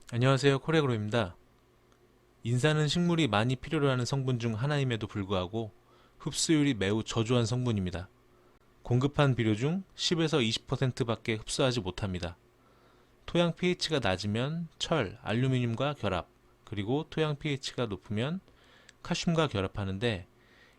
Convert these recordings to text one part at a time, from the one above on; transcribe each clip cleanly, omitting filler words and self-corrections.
안녕하세요. 코레그로입니다. 인산은 식물이 많이 필요로 하는 성분 중 하나임에도 불구하고 흡수율이 매우 저조한 성분입니다. 공급한 비료 중 10에서 20%밖에 흡수하지 못합니다. 토양 pH가 낮으면 철, 알루미늄과 결합, 그리고 토양 pH가 높으면 칼슘과 결합하는데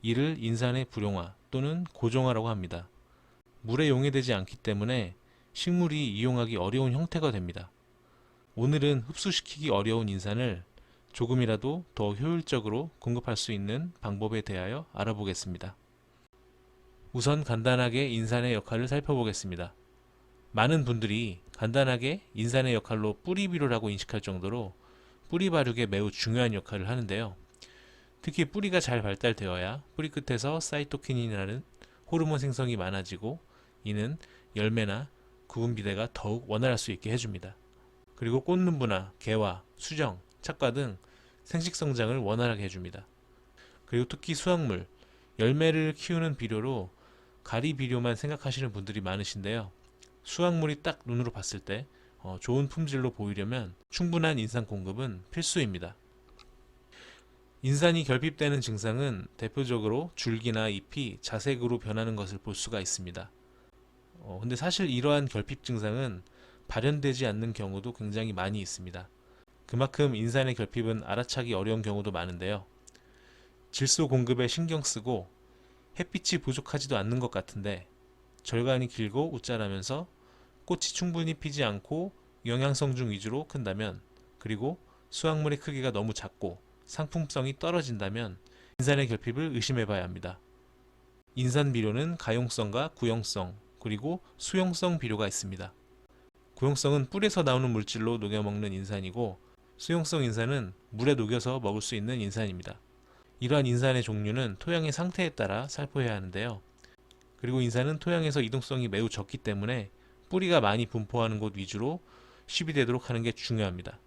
이를 인산의 불용화 또는 고정화라고 합니다. 물에 용해되지 않기 때문에 식물이 이용하기 어려운 형태가 됩니다. 오늘은 흡수시키기 어려운 인산을 조금이라도 더 효율적으로 공급할 수 있는 방법에 대하여 알아보겠습니다. 우선 간단하게 인산의 역할을 살펴보겠습니다. 많은 분들이 간단하게 인산의 역할로 뿌리 비료라고 인식할 정도로 뿌리 발육에 매우 중요한 역할을 하는데요. 특히 뿌리가 잘 발달되어야 뿌리 끝에서 사이토키닌이라는 호르몬 생성이 많아지고 이는 열매나 구분 비대가 더욱 원활할 수 있게 해줍니다. 그리고 꽃눈부나 개화, 수정, 착과 등 생식 성장을 원활하게 해줍니다. 그리고 특히 수확물, 열매를 키우는 비료로 가리 비료만 생각하시는 분들이 많으신데요. 수확물이 딱 눈으로 봤을 때 좋은 품질로 보이려면 충분한 인산 공급은 필수입니다. 인산이 결핍되는 증상은 대표적으로 줄기나 잎이 자색으로 변하는 것을 볼 수가 있습니다. 근데 사실 이러한 결핍 증상은 발현되지 않는 경우도 굉장히 많이 있습니다. 그만큼 인산의 결핍은 알아차기 어려운 경우도 많은데요. 질소 공급에 신경 쓰고 햇빛이 부족하지도 않는 것 같은데 절간이 길고 웃자라면서 꽃이 충분히 피지 않고 영양성중 위주로 큰다면, 그리고 수확물의 크기가 너무 작고 상품성이 떨어진다면 인산의 결핍을 의심해 봐야 합니다. 인산 비료는 가용성과 구용성, 그리고 수용성 비료가 있습니다. 구용성은 뿔에서 나오는 물질로 녹여먹는 인산이고, 수용성 인산은 물에 녹여서 먹을 수 있는 인산입니다. 이러한 인산의 종류는 토양의 상태에 따라 살포해야 하는데요. 그리고 인산은 토양에서 이동성이 매우 적기 때문에 뿌리가 많이 분포하는 곳 위주로 시비되도록 하는 게 중요합니다.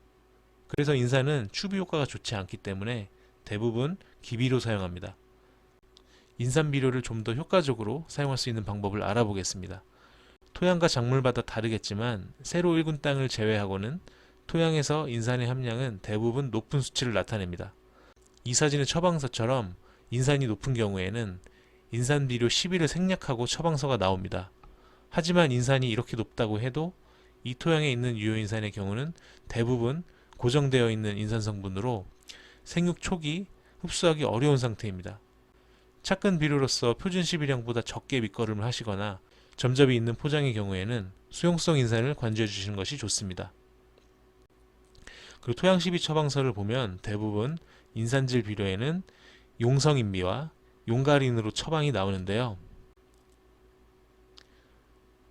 그래서 인산은 추비 효과가 좋지 않기 때문에 대부분 기비로 사용합니다. 인산 비료를 좀 더 효과적으로 사용할 수 있는 방법을 알아보겠습니다. 토양과 작물마다 다르겠지만 세로 1군 땅을 제외하고는 토양에서 인산의 함량은 대부분 높은 수치를 나타냅니다. 이 사진의 처방서처럼 인산이 높은 경우에는 인산 비료 10일을 생략하고 처방서가 나옵니다. 하지만 인산이 이렇게 높다고 해도 이 토양에 있는 유효인산의 경우는 대부분 고정되어 있는 인산 성분으로 생육 초기 흡수하기 어려운 상태입니다. 착근 비료로서 표준 11형보다 적게 밑거름을 하시거나 점접이 있는 포장의 경우에는 수용성 인산을 관주해 주시는 것이 좋습니다. 그리고 토양12 처방서를 보면 대부분 인산질 비료에는 용성인비와 용가린으로 처방이 나오는데요.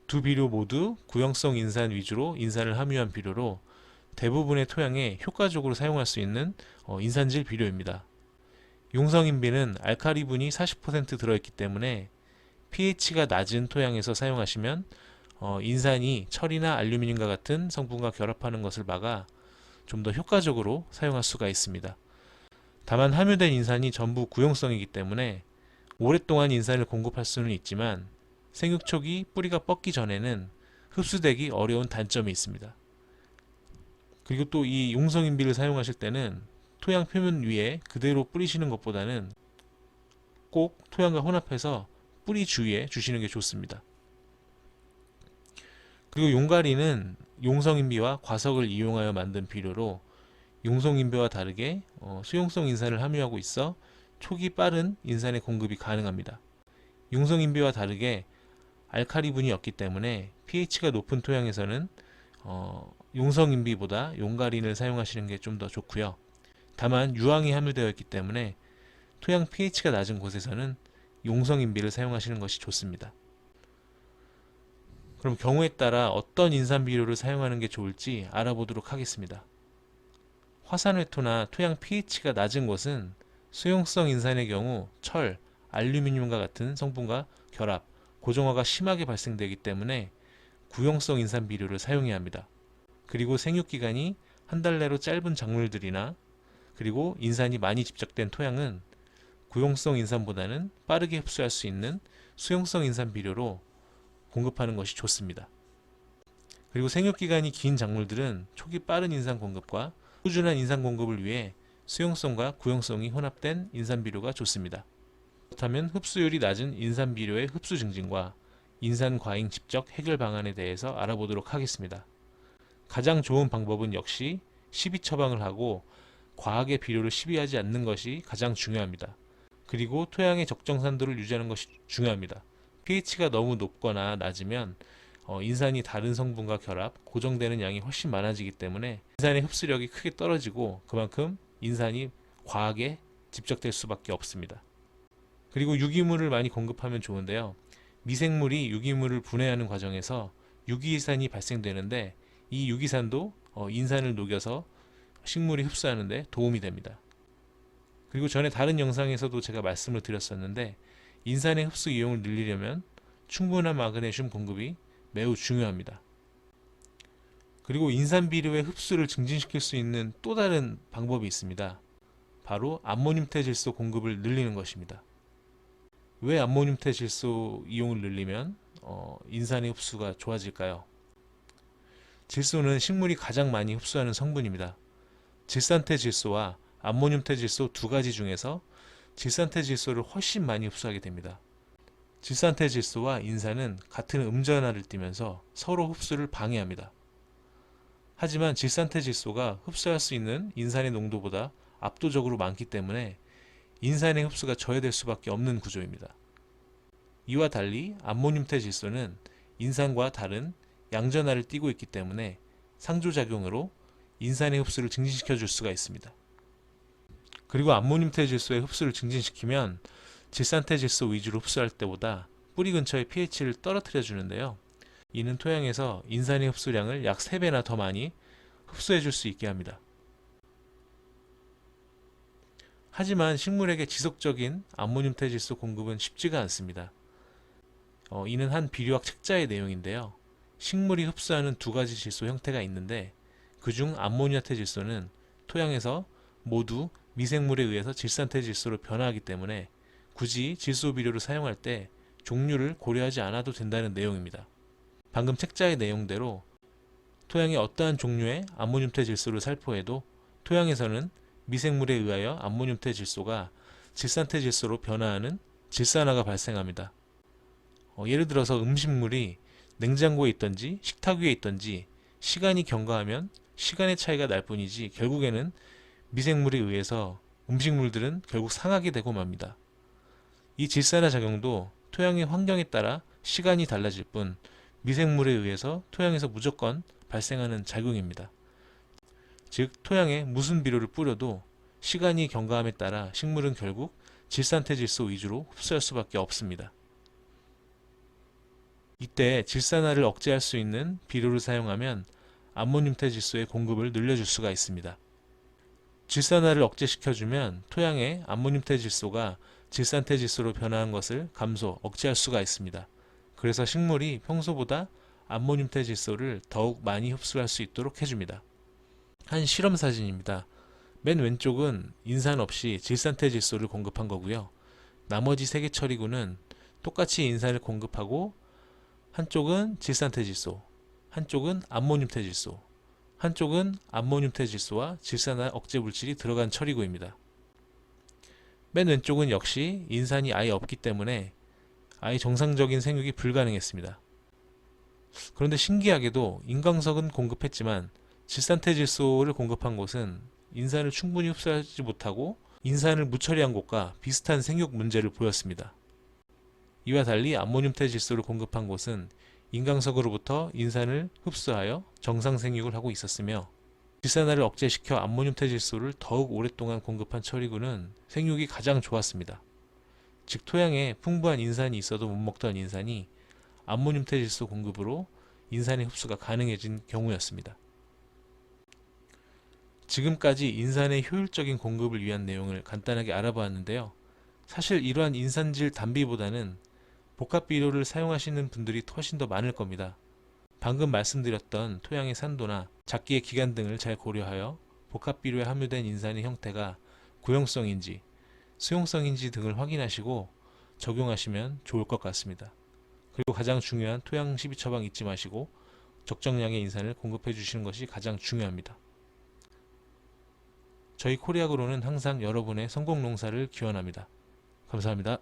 두 비료 모두 구형성 인산 위주로 인산을 함유한 비료로 대부분의 토양에 효과적으로 사용할 수 있는 인산질 비료입니다. 용성인비는 알카리분이 40% 들어있기 때문에 pH가 낮은 토양에서 사용하시면 인산이 철이나 알루미늄과 같은 성분과 결합하는 것을 막아 좀 더 효과적으로 사용할 수가 있습니다. 다만 함유된 인산이 전부 구용성이기 때문에 오랫동안 인산을 공급할 수는 있지만 생육 초기 뿌리가 뻗기 전에는 흡수되기 어려운 단점이 있습니다. 그리고 또 이 용성인비를 사용하실 때는 토양 표면 위에 그대로 뿌리시는 것보다는 꼭 토양과 혼합해서 뿌리 주위에 주시는 게 좋습니다. 그리고 용가리는 용성인비와 과석을 이용하여 만든 비료로 용성인비와 다르게 수용성 인산을 함유하고 있어 초기 빠른 인산의 공급이 가능합니다. 용성인비와 다르게 알카리분이 없기 때문에 pH가 높은 토양에서는 용성인비보다 용가린을 사용하시는 게 좀 더 좋고요. 다만 유황이 함유되어 있기 때문에 토양 pH가 낮은 곳에서는 용성인비를 사용하시는 것이 좋습니다. 그럼 경우에 따라 어떤 인산 비료를 사용하는 게 좋을지 알아보도록 하겠습니다. 화산회토나 토양 pH가 낮은 곳은 수용성 인산의 경우 철, 알루미늄과 같은 성분과 결합, 고정화가 심하게 발생되기 때문에 구용성 인산 비료를 사용해야 합니다. 그리고 생육기간이 한 달 내로 짧은 작물들이나 그리고 인산이 많이 집적된 토양은 구용성 인산보다는 빠르게 흡수할 수 있는 수용성 인산 비료로 공급하는 것이 좋습니다. 그리고 생육기간이 긴 작물들은 초기 빠른 인산 공급과 꾸준한 인산 공급을 위해 수용성과 구용성이 혼합된 인산 비료가 좋습니다. 그렇다면 흡수율이 낮은 인산 비료의 흡수 증진과 인산 과잉 집적 해결 방안에 대해서 알아보도록 하겠습니다. 가장 좋은 방법은 역시 시비 처방을 하고 과하게 비료를 시비하지 않는 것이 가장 중요합니다. 그리고 토양의 적정 산도를 유지하는 것이 중요합니다. pH가 너무 높거나 낮으면 인산이 다른 성분과 결합, 고정되는 양이 훨씬 많아지기 때문에 인산의 흡수력이 크게 떨어지고 그만큼 인산이 과하게 집적될 수밖에 없습니다. 그리고 유기물을 많이 공급하면 좋은데요. 미생물이 유기물을 분해하는 과정에서 유기산이 발생되는데 이 유기산도 인산을 녹여서 식물이 흡수하는 데 도움이 됩니다. 그리고 전에 다른 영상에서도 제가 말씀을 드렸었는데 인산의 흡수 이용을 늘리려면 충분한 마그네슘 공급이 매우 중요합니다. 그리고 인산 비료의 흡수를 증진시킬 수 있는 또 다른 방법이 있습니다. 바로 암모늄 퇴질소 공급을 늘리는 것입니다. 왜 암모늄 퇴질소 이용을 늘리면 인산의 흡수가 좋아질까요? 질소는 식물이 가장 많이 흡수하는 성분입니다. 질산퇴질소와 암모늄 퇴질소 두 가지 중에서 질산퇴질소를 훨씬 많이 흡수하게 됩니다. 질산퇴질소와 인산은 같은 음전하를 띠면서 서로 흡수를 방해합니다. 하지만 질산퇴질소가 흡수할 수 있는 인산의 농도보다 압도적으로 많기 때문에 인산의 흡수가 저해될 수밖에 없는 구조입니다. 이와 달리 암모늄 퇴질소는 인산과 다른 양전하를 띠고 있기 때문에 상조작용으로 인산의 흡수를 증진시켜 줄 수가 있습니다. 그리고 암모늄 퇴질소의 흡수를 증진시키면 질산퇴질소 위주로 흡수할 때보다 뿌리 근처의 pH를 떨어뜨려 주는데요. 이는 토양에서 인산의 흡수량을 약 3배나 더 많이 흡수해 줄 수 있게 합니다. 하지만 식물에게 지속적인 암모늄 퇴질소 공급은 쉽지가 않습니다. 이는 한 비료학 책자의 내용인데요. 식물이 흡수하는 두 가지 질소 형태가 있는데 그중 암모니아 퇴질소는 토양에서 모두 미생물에 의해서 질산퇴질소로 변화하기 때문에 굳이 질소 비료를 사용할 때 종류를 고려하지 않아도 된다는 내용입니다. 방금 책자의 내용대로 토양의 어떠한 종류의 암모늄 퇴질소를 살포해도 토양에서는 미생물에 의하여 암모늄 퇴질소가 질산퇴질소로 변화하는 질산화가 발생합니다. 예를 들어서 음식물이 냉장고에 있던지 식탁 위에 있던지 시간이 경과하면 시간의 차이가 날 뿐이지 결국에는 미생물에 의해서 음식물들은 결국 상하게 되고 맙니다. 이 질산화 작용도 토양의 환경에 따라 시간이 달라질 뿐 미생물에 의해서 토양에서 무조건 발생하는 작용입니다. 즉 토양에 무슨 비료를 뿌려도 시간이 경과함에 따라 식물은 결국 질산퇴질소 위주로 흡수할 수밖에 없습니다. 이때 질산화를 억제할 수 있는 비료를 사용하면 암모늄 퇴질소의 공급을 늘려줄 수가 있습니다. 질산화를 억제시켜주면 토양의 암모늄 퇴질소가 질산퇴질소로 변화한 것을 억제할 수가 있습니다. 그래서 식물이 평소보다 암모늄 퇴질소를 더욱 많이 흡수할 수 있도록 해줍니다. 한 실험 사진입니다. 맨 왼쪽은 인산 없이 질산퇴질소를 공급한 거고요. 나머지 3개 처리구는 똑같이 인산을 공급하고 한쪽은 질산퇴질소, 한쪽은 암모늄 퇴질소, 한쪽은 암모늄 퇴질소와 질산화 억제 물질이 들어간 처리구입니다. 맨 왼쪽은 역시 인산이 아예 없기 때문에 아예 정상적인 생육이 불가능했습니다. 그런데 신기하게도 인광석은 공급했지만 질산퇴질소를 공급한 곳은 인산을 충분히 흡수하지 못하고 인산을 무처리한 곳과 비슷한 생육 문제를 보였습니다. 이와 달리 암모늄 퇴질소를 공급한 곳은 인광석으로부터 인산을 흡수하여 정상 생육을 하고 있었으며 질산화를 억제시켜 암모늄 퇴질소를 더욱 오랫동안 공급한 처리구는 생육이 가장 좋았습니다. 즉 토양에 풍부한 인산이 있어도 못 먹던 인산이 암모늄 퇴질소 공급으로 인산의 흡수가 가능해진 경우였습니다. 지금까지 인산의 효율적인 공급을 위한 내용을 간단하게 알아보았는데요. 사실 이러한 인산질 단비보다는 복합 비료를 사용하시는 분들이 훨씬 더 많을 겁니다. 방금 말씀드렸던 토양의 산도나 작기의 기간 등을 잘 고려하여 복합 비료에 함유된 인산의 형태가 구용성인지 수용성인지 등을 확인하시고 적용하시면 좋을 것 같습니다. 그리고 가장 중요한 토양 시비 처방 잊지 마시고 적정량의 인산을 공급해 주시는 것이 가장 중요합니다. 저희 코리아그로는 항상 여러분의 성공 농사를 기원합니다. 감사합니다.